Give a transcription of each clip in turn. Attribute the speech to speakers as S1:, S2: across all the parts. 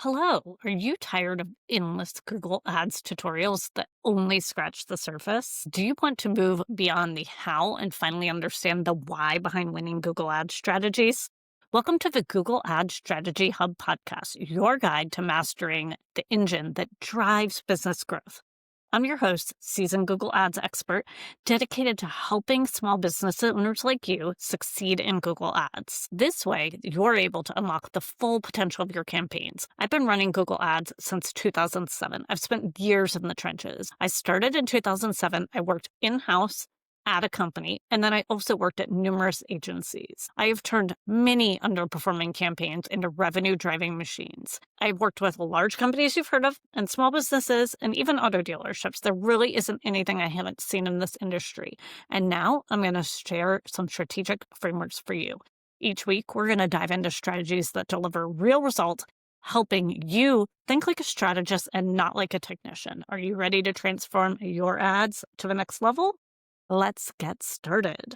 S1: Hello, are you tired of endless Google Ads tutorials that only scratch the surface? Do you want to move beyond the how and finally understand the why behind winning Google Ads strategies? Welcome to the Google Ads Strategy Hub podcast, your guide to mastering the engine that drives business growth. I'm your host, seasoned Google Ads expert, dedicated to helping small business owners like you succeed in Google Ads. This way, you're able to unlock the full potential of your campaigns. I've been running Google Ads since 2007. I've spent years in the trenches. I started in 2007. I worked in-house at a company, and then I also worked at numerous agencies. I have turned many underperforming campaigns into revenue-driving machines. I've worked with large companies you've heard of, and small businesses, and even auto dealerships. There really isn't anything I haven't seen in this industry. And now I'm going to share some strategic frameworks for you. Each week, we're going to dive into strategies that deliver real results, helping you think like a strategist and not like a technician. Are you ready to transform your ads to the next level? Let's get started.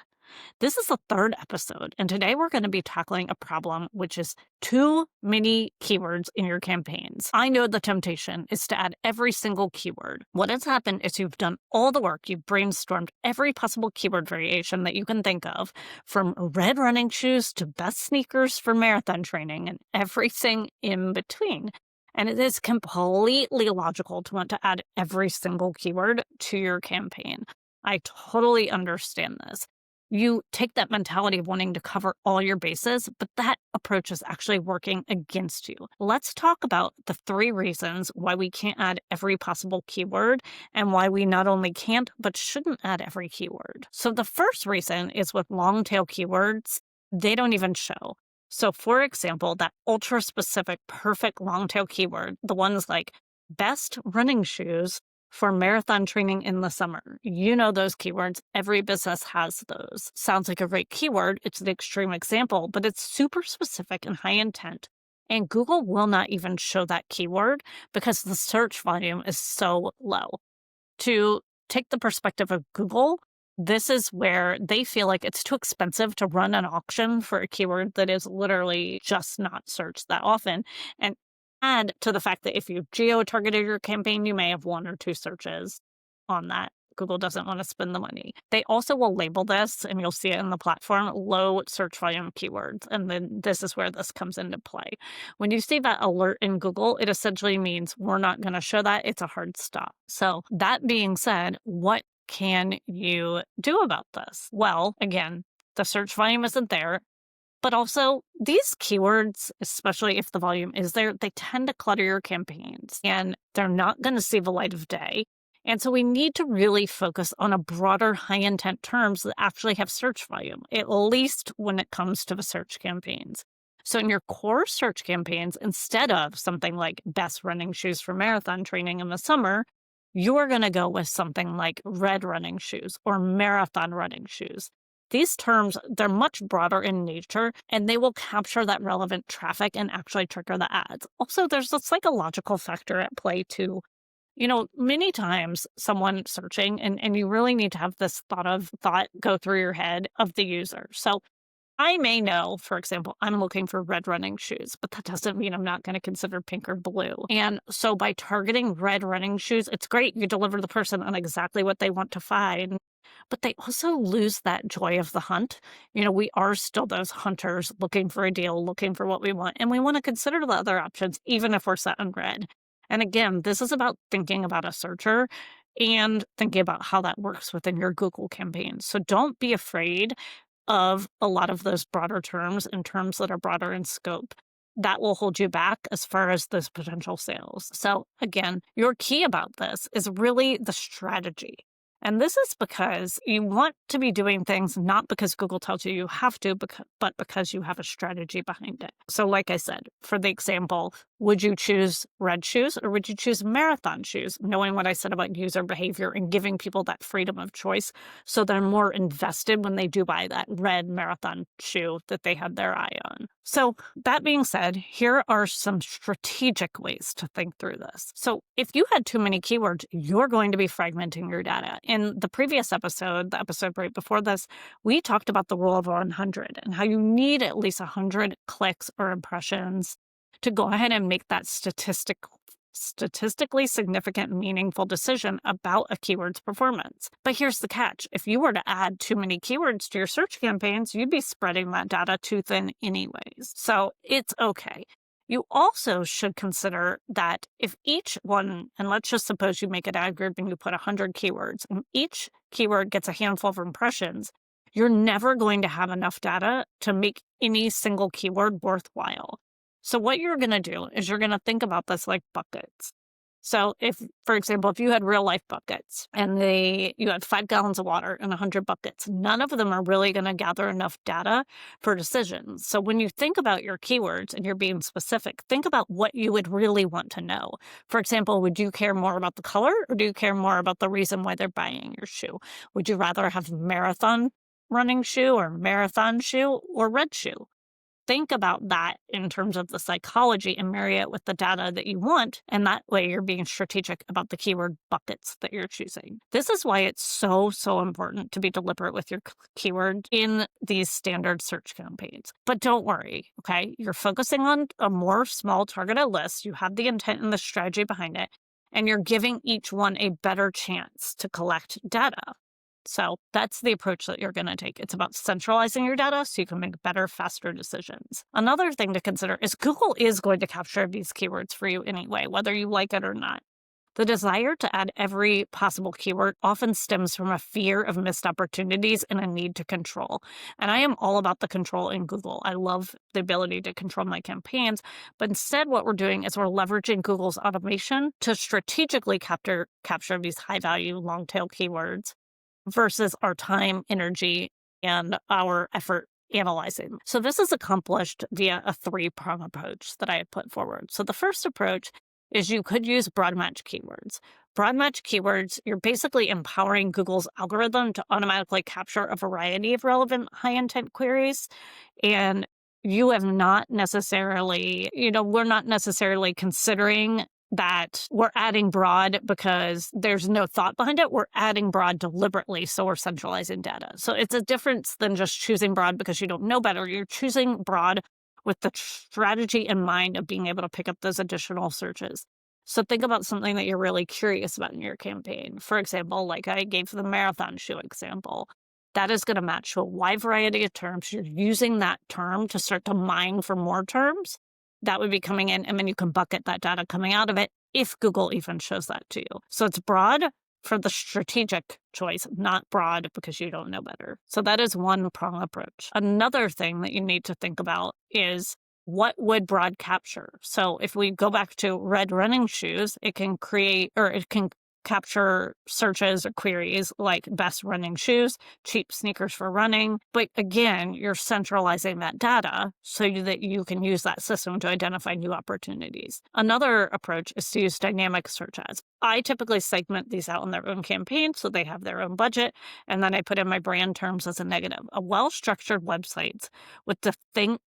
S1: This is the third episode, and today we're going to be tackling a problem, which is too many keywords in your campaigns. I know the temptation is to add every single keyword. What has happened is you've done all the work, you've brainstormed every possible keyword variation that you can think of, from red running shoes to best sneakers for marathon training and everything in between. And it is completely illogical to want to add every single keyword to your campaign. I totally understand this. You take that mentality of wanting to cover all your bases, but that approach is actually working against you. Let's talk about the three reasons why we can't add every possible keyword and why we not only can't, but shouldn't add every keyword. So the first reason is with long tail keywords, they don't even show. So for example, that ultra specific, perfect long tail keyword, the ones like best running shoes for marathon training in the summer. You know those keywords. Every business has those. Sounds like a great keyword. It's an extreme example, but it's super specific and high intent. And Google will not even show that keyword because the search volume is so low. To take the perspective of Google, this is where they feel like it's too expensive to run an auction for a keyword that is literally just not searched that often. And add to the fact that if you geo-targeted your campaign, you may have one or two searches on that. Google doesn't want to spend the money. They also will label this, and you'll see it in the platform, low search volume keywords. And then this is where this comes into play. When you see that alert in Google, it essentially means we're not going to show that. It's a hard stop. So that being said, what can you do about this? Well, again, the search volume isn't there. But also, these keywords, especially if the volume is there, they tend to clutter your campaigns and they're not going to see the light of day. And so we need to really focus on a broader high intent terms that actually have search volume, at least when it comes to the search campaigns. So in your core search campaigns, instead of something like best running shoes for marathon training in the summer, you are going to go with something like red running shoes or marathon running shoes. These terms, they're much broader in nature, and they will capture that relevant traffic and actually trigger the ads. Also, there's a psychological factor at play too. Many times someone searching, and you really need to have this thought go through your head of the user. So I may know, for example, I'm looking for red running shoes, but that doesn't mean I'm not going to consider pink or blue. And so by targeting red running shoes, it's great. You deliver the person on exactly what they want to find. But they also lose that joy of the hunt. We are still those hunters looking for a deal, looking for what we want, and we want to consider the other options, even if we're set on red. And again, this is about thinking about a searcher and thinking about how that works within your Google campaign. So don't be afraid of a lot of those broader terms and terms that are broader in scope. That will hold you back as far as those potential sales. So again, your key about this is really the strategy. And this is because you want to be doing things not because Google tells you you have to, but because you have a strategy behind it. So like I said, for the example, would you choose red shoes or would you choose marathon shoes? Knowing what I said about user behavior and giving people that freedom of choice so they're more invested when they do buy that red marathon shoe that they had their eye on. So that being said, here are some strategic ways to think through this. So if you had too many keywords, you're going to be fragmenting your data. In the previous episode, the episode right before this, we talked about the rule of 100 and how you need at least 100 clicks or impressions to go ahead and make that statistically significant, meaningful decision about a keyword's performance. But here's the catch. If you were to add too many keywords to your search campaigns, you'd be spreading that data too thin anyways. So it's okay. You also should consider that if each one, and let's just suppose you make an ad group and you put 100 keywords, and each keyword gets a handful of impressions, you're never going to have enough data to make any single keyword worthwhile. So what you're going to do is you're going to think about this like buckets. So if, for example, if you had real life buckets and you had 5 gallons of water and 100 buckets, none of them are really going to gather enough data for decisions. So when you think about your keywords and you're being specific, think about what you would really want to know. For example, would you care more about the color, or do you care more about the reason why they're buying your shoe? Would you rather have marathon running shoe or marathon shoe or red shoe? Think about that in terms of the psychology and marry it with the data that you want. And that way you're being strategic about the keyword buckets that you're choosing. This is why it's so important to be deliberate with your keyword in these standard search campaigns. But don't worry, okay? You're focusing on a more small targeted list. You have the intent and the strategy behind it, and you're giving each one a better chance to collect data. So that's the approach that you're going to take. It's about centralizing your data so you can make better, faster decisions. Another thing to consider is Google is going to capture these keywords for you anyway, whether you like it or not. The desire to add every possible keyword often stems from a fear of missed opportunities and a need to control. And I am all about the control in Google. I love the ability to control my campaigns. But instead, what we're doing is we're leveraging Google's automation to strategically capture these high-value, long-tail keywords versus our time, energy, and our effort analyzing. So this is accomplished via a 3-prong approach that I had put forward. So the first approach is you could use broad match keywords. Broad match keywords, you're basically empowering Google's algorithm to automatically capture a variety of relevant high-intent queries. And you have not necessarily, we're not necessarily considering that we're adding broad because there's no thought behind it. We're adding broad deliberately, so we're centralizing data. So it's a difference than just choosing broad because you don't know better. You're choosing broad with the strategy in mind of being able to pick up those additional searches. So think about something that you're really curious about in your campaign. For example, like I gave the marathon shoe example. That is going to match to a wide variety of terms. You're using that term to start to mine for more terms. That would be coming in, and then you can bucket that data coming out of it if Google even shows that to you. So it's broad for the strategic choice, not broad because you don't know better. So that is one prong approach. Another thing that you need to think about is what would broad capture? So if we go back to red running shoes, it can capture searches or queries like best running shoes, cheap sneakers for running. But again, you're centralizing that data so that you can use that system to identify new opportunities. Another approach is to use dynamic search ads. I typically segment these out in their own campaign so they have their own budget, and then I put in my brand terms as a negative. A well-structured websites with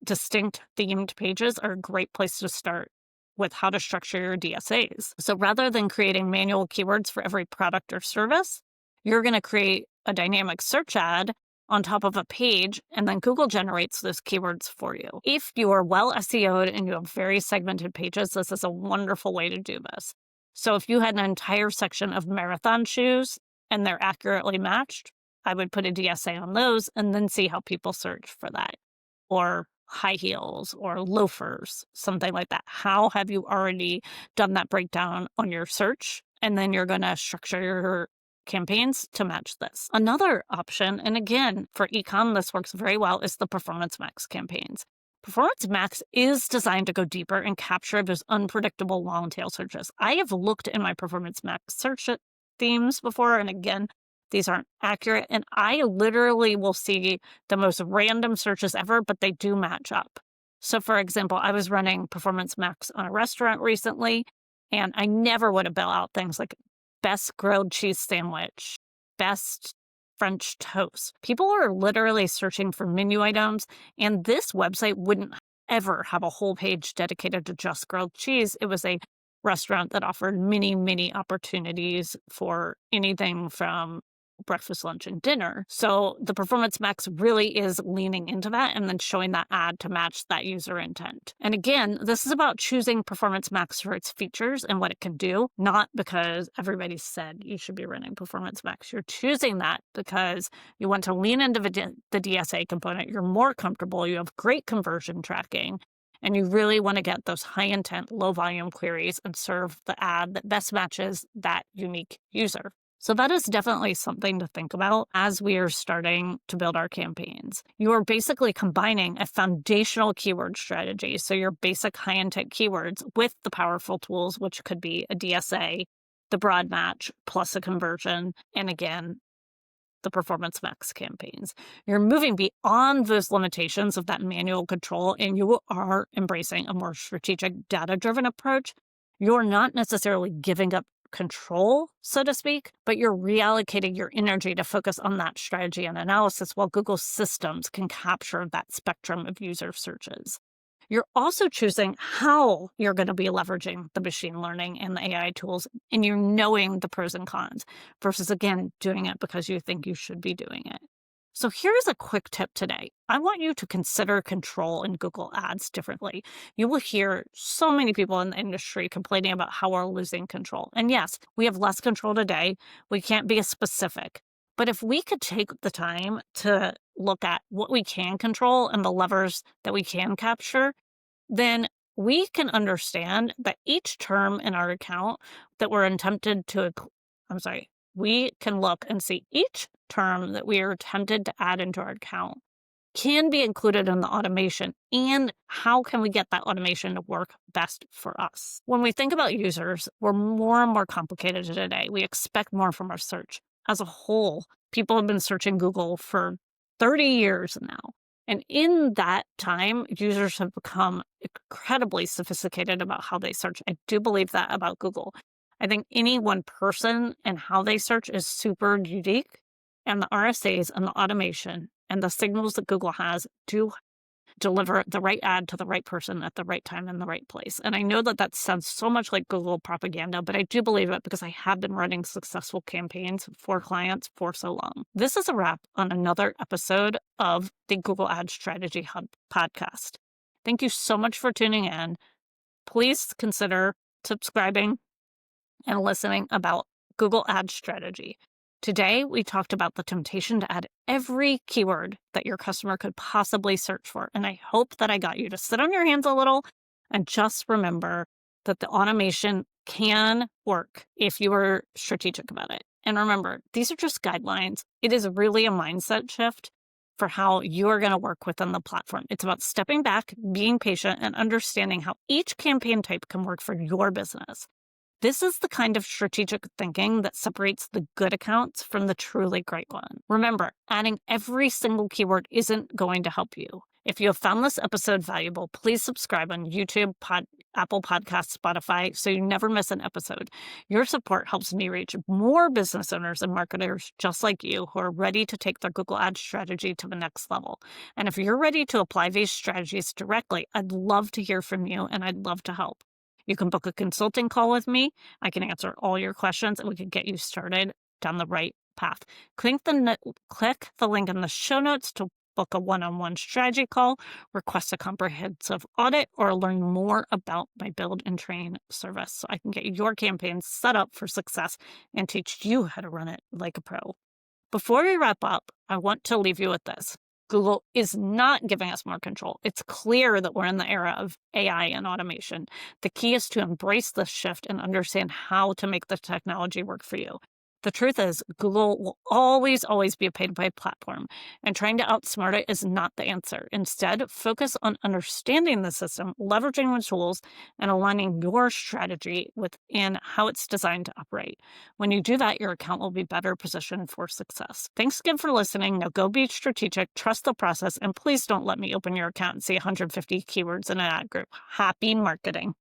S1: distinct themed pages are a great place to start with how to structure your DSAs. So rather than creating manual keywords for every product or service, you're going to create a dynamic search ad on top of a page, and then Google generates those keywords for you. If you are well SEO'd and you have very segmented pages, this is a wonderful way to do this. So if you had an entire section of marathon shoes and they're accurately matched, I would put a DSA on those and then see how people search for that. Or high heels or loafers, something like that. How have you already done that breakdown on your search? And then you're going to structure your campaigns to match this. Another option, and again, for ecom, this works very well, is the Performance Max campaigns. Performance Max is designed to go deeper and capture those unpredictable long tail searches. I have looked in my Performance Max search themes before, and again, these aren't accurate, and I literally will see the most random searches ever, but they do match up. So for example, I was running Performance Max on a restaurant recently, and I never would have built out things like best grilled cheese sandwich, best French toast. People are literally searching for menu items, and this website wouldn't ever have a whole page dedicated to just grilled cheese. It was a restaurant that offered many opportunities for anything from breakfast, lunch, and dinner. So the Performance Max really is leaning into that and then showing that ad to match that user intent. And again, this is about choosing Performance Max for its features and what it can do, not because everybody said you should be running Performance Max. You're choosing that because you want to lean into the DSA component. You're more comfortable. You have great conversion tracking. And you really want to get those high intent, low volume queries and serve the ad that best matches that unique user. So that is definitely something to think about as we are starting to build our campaigns. You are basically combining a foundational keyword strategy, so your basic high intent keywords, with the powerful tools, which could be a DSA, the broad match, plus a conversion, and again, the Performance Max campaigns. You're moving beyond those limitations of that manual control, and you are embracing a more strategic, data-driven approach. You're not necessarily giving up control, so to speak, but you're reallocating your energy to focus on that strategy and analysis while Google systems can capture that spectrum of user searches. You're also choosing how you're going to be leveraging the machine learning and the AI tools, and you're knowing the pros and cons versus, again, doing it because you think you should be doing it. So here's a quick tip today. I want you to consider control in Google Ads differently. You will hear so many people in the industry complaining about how we're losing control. And yes, we have less control today. We can't be as specific. But if we could take the time to look at what we can control and the levers that we can capture, then we can understand that each term in our account that we're attempted to, we can look and see each term that we are attempted to add into our account can be included in the automation, and how can we get that automation to work best for us. When we think about users, we're more and more complicated today. We expect more from our search. As a whole, people have been searching Google for 30 years now. And in that time, users have become incredibly sophisticated about how they search. I do believe that about Google. I think any one person and how they search is super unique. And the RSAs and the automation and the signals that Google has do deliver the right ad to the right person at the right time in the right place. And I know that that sounds so much like Google propaganda, but I do believe it because I have been running successful campaigns for clients for so long. This is a wrap on another episode of the Google Ad Strategy Hub podcast. Thank you so much for tuning in. Please consider subscribing and listening about Google Ad Strategy. Today, we talked about the temptation to add every keyword that your customer could possibly search for. And I hope that I got you to sit on your hands a little and just remember that the automation can work if you are strategic about it. And remember, these are just guidelines. It is really a mindset shift for how you are going to work within the platform. It's about stepping back, being patient, and understanding how each campaign type can work for your business. This is the kind of strategic thinking that separates the good accounts from the truly great one. Remember, adding every single keyword isn't going to help you. If you have found this episode valuable, please subscribe on YouTube, Apple Podcasts, Spotify, so you never miss an episode. Your support helps me reach more business owners and marketers just like you who are ready to take their Google Ads strategy to the next level. And if you're ready to apply these strategies directly, I'd love to hear from you and I'd love to help. You can book a consulting call with me. I can answer all your questions and we can get you started down the right path. Click the link in the show notes to book a one-on-one strategy call, request a comprehensive audit, or learn more about my build and train service so I can get your campaign set up for success and teach you how to run it like a pro. Before we wrap up, I want to leave you with this. Google is not giving us more control. It's clear that we're in the era of AI and automation. The key is to embrace this shift and understand how to make the technology work for you. The truth is, Google will always be a pay-to-play platform, and trying to outsmart it is not the answer. Instead, focus on understanding the system, leveraging the tools, and aligning your strategy within how it's designed to operate. When you do that, your account will be better positioned for success. Thanks again for listening. Now go be strategic, trust the process, and please don't let me open your account and see 150 keywords in an ad group. Happy marketing.